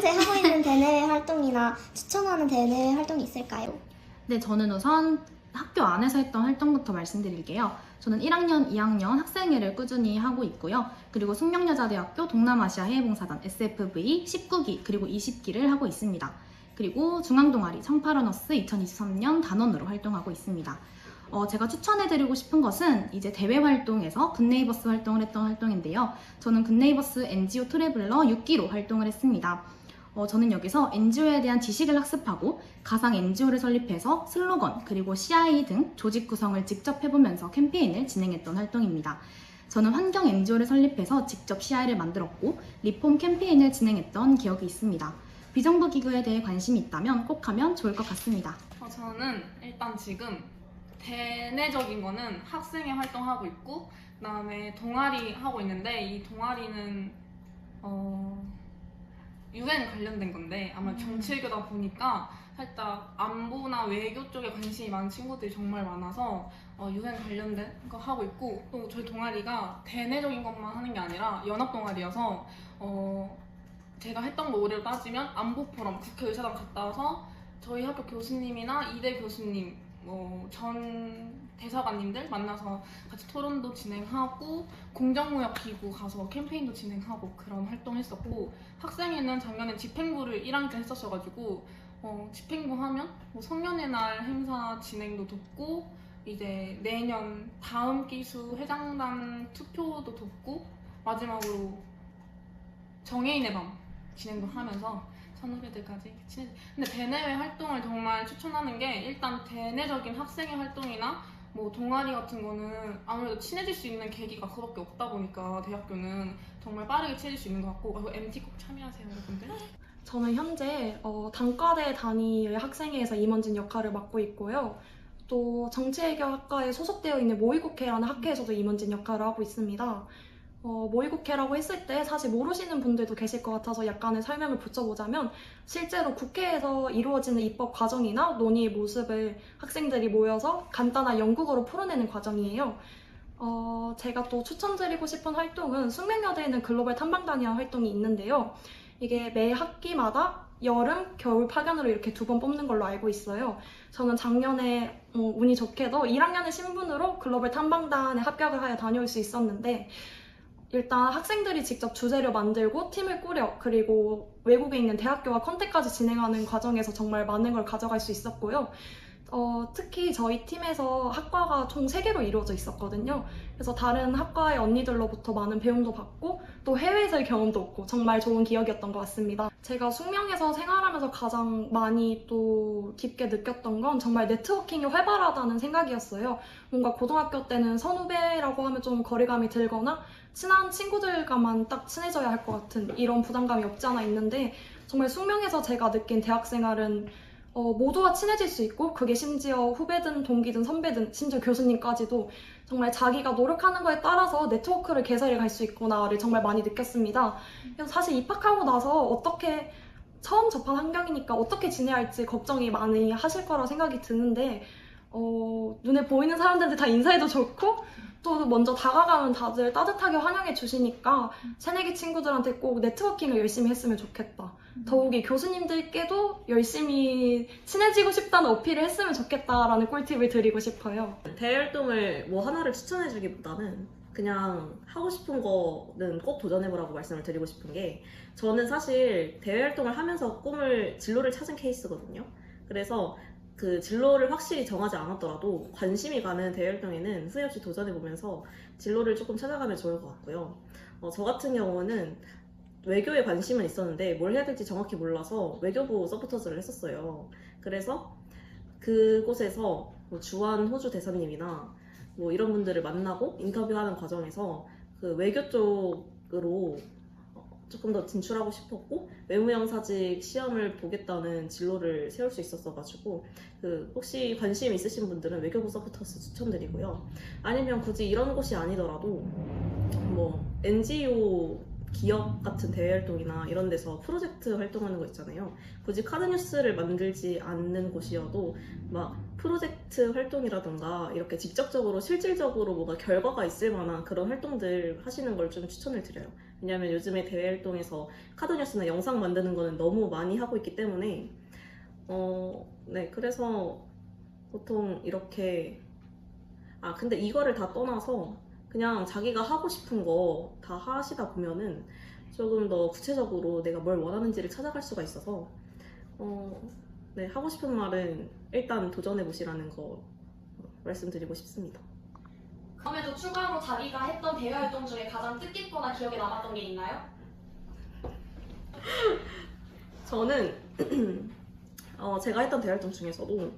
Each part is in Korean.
현재 하고 있는 대내외 활동이나 추천하는 대내외 활동이 있을까요? 네, 저는 우선 학교 안에서 했던 활동부터 말씀드릴게요. 저는 1학년, 2학년 학생회를 꾸준히 하고 있고요. 그리고 숙명여자대학교 동남아시아 해외봉사단 SFV 19기 그리고 20기를 하고 있습니다. 그리고 중앙동아리 청파러너스 2023년 단원으로 활동하고 있습니다. 제가 추천해드리고 싶은 것은 이제 대외 활동에서 굿네이버스 활동을 했던 활동인데요. 저는 굿네이버스 NGO 트래블러 6기로 활동을 했습니다. 저는 여기서 NGO에 대한 지식을 학습하고 가상 NGO를 설립해서 슬로건 그리고 CI 등 조직 구성을 직접 해보면서 캠페인을 진행했던 활동입니다. 저는 환경 NGO를 설립해서 직접 CI를 만들었고 리폼 캠페인을 진행했던 기억이 있습니다. 비정부 기구에 대해 관심이 있다면 꼭 하면 좋을 것 같습니다. 저는 일단 지금 대내적인 거는 학생회 활동하고 있고 그다음에 동아리 하고 있는데 이 동아리는 UN 관련된 건데 아마 정치외교다 보니까 살짝 안보나 외교 쪽에 관심이 많은 친구들이 정말 많아서 UN 관련된 거 하고 있고 또 저희 동아리가 대내적인 것만 하는 게 아니라 연합 동아리여서 제가 했던 거 올해로 따지면 안보 포럼 국회의사당 갔다 와서 저희 학교 교수님이나 이대 교수님 전 대사관님들 만나서 같이 토론도 진행하고 공정무역기구 가서 캠페인도 진행하고 그런 활동했었고 학생회는 작년에 집행부를 1학년 때 했었어가지고 집행부 하면 성년의 날 행사 진행도 돕고 이제 내년 다음 기수 회장단 투표도 돕고 마지막으로 정해인의 밤 진행도 하면서 선후배들까지 친해지. 근데 대내외 활동을 정말 추천하는 게 일단 대내적인 학생회 활동이나 동아리 같은 거는 아무래도 친해질 수 있는 계기가 그밖에 없다 보니까 대학교는 정말 빠르게 친해질 수 있는 것 같고 MT 꼭 참여하세요 여러분들. 저는 현재 단과대 단위의 학생회에서 임원진 역할을 맡고 있고요. 또 정치외교학과에 소속되어 있는 모의국회라는 학회에서도 임원진 역할을 하고 있습니다. 모의국회라고 했을 때 사실 모르시는 분들도 계실 것 같아서 약간의 설명을 붙여보자면 실제로 국회에서 이루어지는 입법 과정이나 논의의 모습을 학생들이 모여서 간단한 연극으로 풀어내는 과정이에요. 제가 또 추천드리고 싶은 활동은 숙명여대에는 글로벌 탐방단이라는 활동이 있는데요. 이게 매 학기마다 여름, 겨울 파견으로 이렇게 2번 뽑는 걸로 알고 있어요. 저는 작년에 운이 좋게도 1학년의 신분으로 글로벌 탐방단에 합격을 하여 다녀올 수 있었는데 일단 학생들이 직접 주제를 만들고 팀을 꾸려 그리고 외국에 있는 대학교와 컨택까지 진행하는 과정에서 정말 많은 걸 가져갈 수 있었고요. 특히 저희 팀에서 학과가 총 3개로 이루어져 있었거든요. 그래서 다른 학과의 언니들로부터 많은 배움도 받고 또 해외에서의 경험도 얻고 정말 좋은 기억이었던 것 같습니다. 제가 숙명에서 생활하면서 가장 많이 또 깊게 느꼈던 건 정말 네트워킹이 활발하다는 생각이었어요. 뭔가 고등학교 때는 선후배라고 하면 좀 거리감이 들거나 친한 친구들과만 딱 친해져야 할 것 같은 이런 부담감이 없지 않아 있는데 정말 숙명에서 제가 느낀 대학생활은 모두와 친해질 수 있고 그게 심지어 후배든 동기든 선배든 심지어 교수님까지도 정말 자기가 노력하는 거에 따라서 네트워크를 개설해 갈 수 있구나를 정말 많이 느꼈습니다. 그래서 사실 입학하고 나서 처음 접한 환경이니까 어떻게 지내야 할지 걱정이 많이 하실 거라 생각이 드는데 눈에 보이는 사람들한테 다 인사해도 좋고 또 먼저 다가가면 다들 따뜻하게 환영해 주시니까 새내기 친구들한테 꼭 네트워킹을 열심히 했으면 좋겠다. 더욱이 교수님들께도 열심히 친해지고 싶다는 어필을 했으면 좋겠다라는 꿀팁을 드리고 싶어요. 대활동을 하나를 추천해주기보다는 그냥 하고 싶은 거는 꼭 도전해보라고 말씀을 드리고 싶은 게 저는 사실 대외활동을 하면서 진로를 찾은 케이스거든요. 그래서 그 진로를 확실히 정하지 않았더라도 관심이 가는 대외활동에는 후회 없이 도전해보면서 진로를 조금 찾아가면 좋을 것 같고요. 저 같은 경우는 외교에 관심은 있었는데 뭘 해야 될지 정확히 몰라서 외교부 서포터즈를 했었어요. 그래서 그곳에서 주한 호주 대사님이나 이런 분들을 만나고 인터뷰하는 과정에서 그 외교 쪽으로 조금 더 진출하고 싶었고 외무영사직 시험을 보겠다는 진로를 세울 수 있었어가지고 혹시 관심 있으신 분들은 외교부 서포터스 추천드리고요. 아니면 굳이 이런 곳이 아니더라도 NGO 기업 같은 대외 활동이나 이런 데서 프로젝트 활동하는 거 있잖아요. 굳이 카드뉴스를 만들지 않는 곳이어도 막 프로젝트 활동이라던가 이렇게 직접적으로 실질적으로 뭐가 결과가 있을 만한 그런 활동들 하시는 걸 좀 추천을 드려요. 왜냐하면 요즘에 대외 활동에서 카드뉴스나 영상 만드는 거는 너무 많이 하고 있기 때문에 네, 그래서 보통 이렇게 근데 이거를 다 떠나서 그냥 자기가 하고 싶은 거 다 하시다 보면은 조금 더 구체적으로 내가 뭘 원하는지를 찾아갈 수가 있어서 네, 하고 싶은 말은 일단 도전해 보시라는 거 말씀드리고 싶습니다. 그럼에도 추가로 자기가 했던 대외 활동 중에 가장 뜻깊거나 기억에 남았던 게 있나요? 저는 제가 했던 대활동 중에서도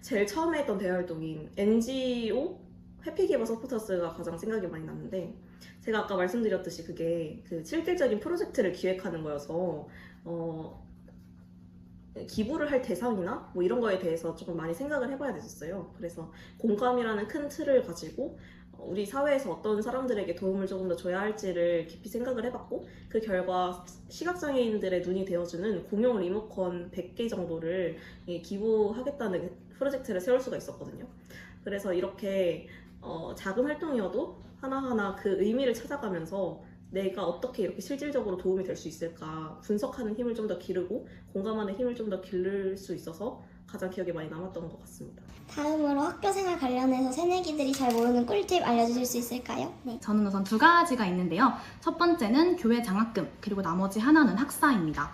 제일 처음에 했던 대활동인 NGO 해피기버 서포터스가 가장 생각이 많이 났는데, 제가 아까 말씀드렸듯이 그게 그 실질적인 프로젝트를 기획하는 거여서 기부를 할 대상이나 뭐 이런 거에 대해서 조금 많이 생각을 해봐야 됐었어요. 그래서 공감이라는 큰 틀을 가지고 우리 사회에서 어떤 사람들에게 도움을 조금 더 줘야 할지를 깊이 생각을 해봤고, 그 결과 시각장애인들의 눈이 되어주는 공용 리모컨 100개 정도를 기부하겠다는 프로젝트를 세울 수가 있었거든요. 그래서 이렇게 작은 활동이어도 하나하나 그 의미를 찾아가면서 내가 어떻게 이렇게 실질적으로 도움이 될 수 있을까 분석하는 힘을 좀 더 기르고 공감하는 힘을 좀 더 기를 수 있어서 가장 기억에 많이 남았던 것 같습니다. 다음으로 학교생활 관련해서 새내기들이 잘 모르는 꿀팁 알려주실 수 있을까요? 네. 저는 우선 두 가지가 있는데요. 첫 번째는 교회 장학금, 그리고 나머지 하나는 학사입니다.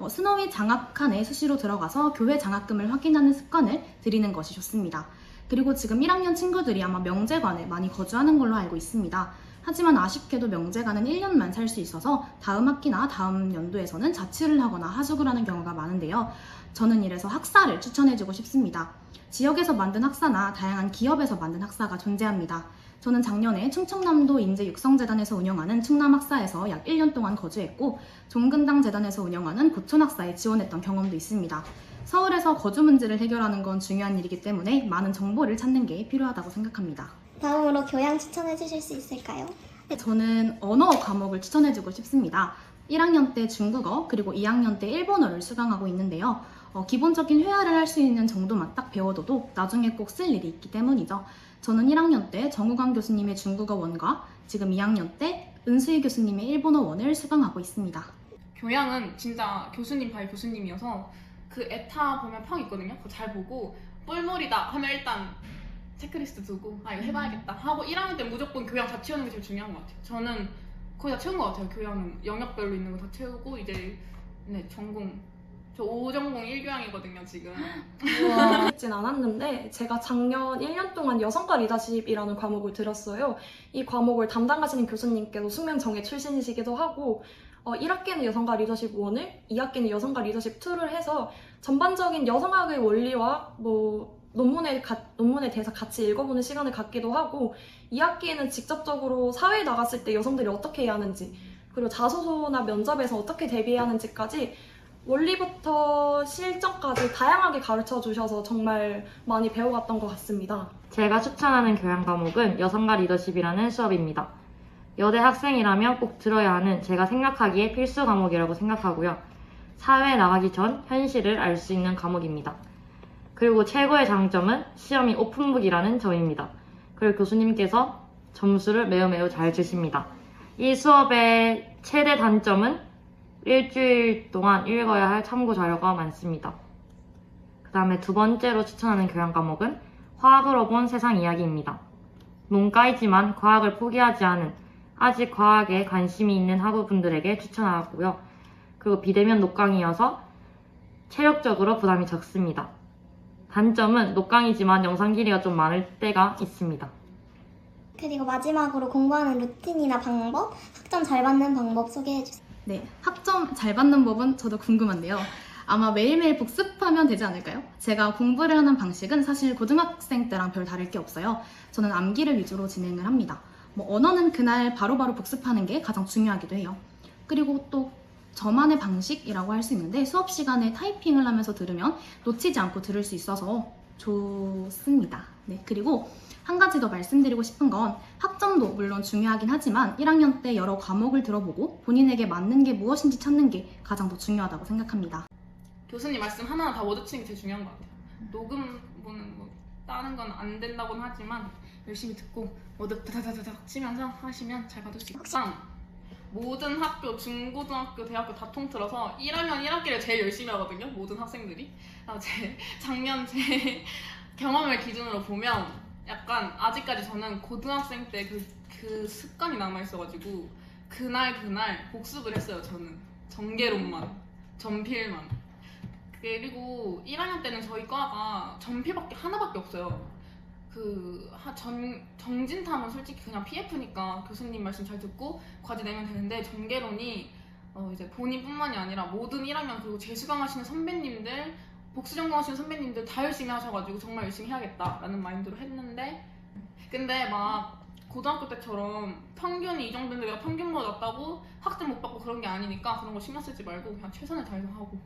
스노위 장학칸에 수시로 들어가서 교회 장학금을 확인하는 습관을 들이는 것이 좋습니다. 그리고 지금 1학년 친구들이 아마 명제관에 많이 거주하는 걸로 알고 있습니다. 하지만 아쉽게도 명제관은 1년만 살 수 있어서 다음 학기나 다음 연도에서는 자취를 하거나 하숙을 하는 경우가 많은데요. 저는 이래서 학사를 추천해주고 싶습니다. 지역에서 만든 학사나 다양한 기업에서 만든 학사가 존재합니다. 저는 작년에 충청남도 인재육성재단에서 운영하는 충남학사에서 약 1년 동안 거주했고, 종근당재단에서 운영하는 고촌학사에 지원했던 경험도 있습니다. 서울에서 거주 문제를 해결하는 건 중요한 일이기 때문에 많은 정보를 찾는 게 필요하다고 생각합니다. 다음으로 교양 추천해 주실 수 있을까요? 저는 언어 과목을 추천해주고 싶습니다. 1학년 때 중국어, 그리고 2학년 때 일본어를 수강하고 있는데요. 기본적인 회화를 할 수 있는 정도만 딱 배워둬도 나중에 꼭 쓸 일이 있기 때문이죠. 저는 1학년 때 정우광 교수님의 중국어 원과 지금 2학년 때 은수희 교수님의 일본어 원을 수강하고 있습니다. 교양은 진짜 교수님 바이 교수님이어서 그 에타 보면 평 있거든요. 그거 잘 보고 뿔물이다 하면 일단 체크리스트 두고 이거 해봐야겠다 하고 1학년 때 무조건 교양 다 채우는 게 제일 중요한 것 같아요. 저는 거의 다 채운 것 같아요. 교양은 영역별로 있는 거 다 채우고 이제 전공 저 5전공 1교양이거든요 지금. 듣진 않았는데 제가 작년 1년 동안 여성과 리더십이라는 과목을 들었어요. 이 과목을 담당하시는 교수님께서 숙명정예 출신이시기도 하고 1학기는 여성과 리더십 1을, 2학기는 여성과 리더십 2를 해서 전반적인 여성학의 원리와 논문에 대해서 같이 읽어보는 시간을 갖기도 하고, 2학기에는 직접적으로 사회에 나갔을 때 여성들이 어떻게 해야 하는지, 그리고 자소서나 면접에서 어떻게 대비해야 하는지까지 원리부터 실전까지 다양하게 가르쳐 주셔서 정말 많이 배워갔던 것 같습니다. 제가 추천하는 교양 과목은 여성과 리더십이라는 수업입니다. 여대 학생이라면 꼭 들어야 하는 제가 생각하기에 필수 과목이라고 생각하고요. 사회에 나가기 전 현실을 알 수 있는 과목입니다. 그리고 최고의 장점은 시험이 오픈북이라는 점입니다. 그리고 교수님께서 점수를 매우 잘 주십니다. 이 수업의 최대 단점은 일주일 동안 읽어야 할 참고 자료가 많습니다. 그 다음에 두 번째로 추천하는 교양 과목은 화학으로 본 세상 이야기입니다. 문과이지만 과학을 포기하지 않은 아직 과학에 관심이 있는 학우분들에게 추천하고요. 그리고 비대면 녹강이어서 체력적으로 부담이 적습니다. 단점은 녹강이지만 영상 길이가 좀 많을 때가 있습니다. 그리고 마지막으로 공부하는 루틴이나 방법, 학점 잘 받는 방법 소개해 주세요. 네, 학점 잘 받는 법은 저도 궁금한데요. 아마 매일매일 복습하면 되지 않을까요? 제가 공부를 하는 방식은 사실 고등학생 때랑 별 다를 게 없어요. 저는 암기를 위주로 진행을 합니다. 언어는 그날 바로바로 복습하는 게 가장 중요하기도 해요. 그리고 또 저만의 방식이라고 할 수 있는데, 수업 시간에 타이핑을 하면서 들으면 놓치지 않고 들을 수 있어서 좋습니다. 네, 그리고 한 가지 더 말씀드리고 싶은 건 학점도 물론 중요하긴 하지만 1학년 때 여러 과목을 들어보고 본인에게 맞는 게 무엇인지 찾는 게 가장 더 중요하다고 생각합니다. 교수님 말씀 하나하나 다 얻어치는 게 제일 중요한 것 같아요. 녹음본은 뭐 따는 건 안 된다고는 하지만 열심히 듣고 어득 다다다닥 치면서 하시면 잘 받을 수 있고, 모든 학교, 중고등학교, 대학교 다 통틀어서 1학년 1학기를 제일 열심히 하거든요. 모든 학생들이. 작년 제 경험을 기준으로 보면 약간 아직까지 저는 고등학생 때 그 습관이 남아있어가지고 그날 복습을 했어요. 저는 전개론만, 전필만. 그리고 1학년 때는 저희 과가 전필밖에 하나밖에 없어요. 정진탐은 솔직히 그냥 PF니까 교수님 말씀 잘 듣고 과제 내면 되는데, 전개론이 이제 본인뿐만이 아니라 모든 1학년 그리고 재수강 하시는 선배님들, 복수 전공하시는 선배님들 다 열심히 하셔가지고 정말 열심히 해야겠다라는 마인드로 했는데, 근데 막 고등학교 때처럼 평균이 이 정도인데 내가 평균보다 낮다고 학점 못 받고 그런 게 아니니까 그런 거 신경 쓰지 말고 그냥 최선을 다해서 하고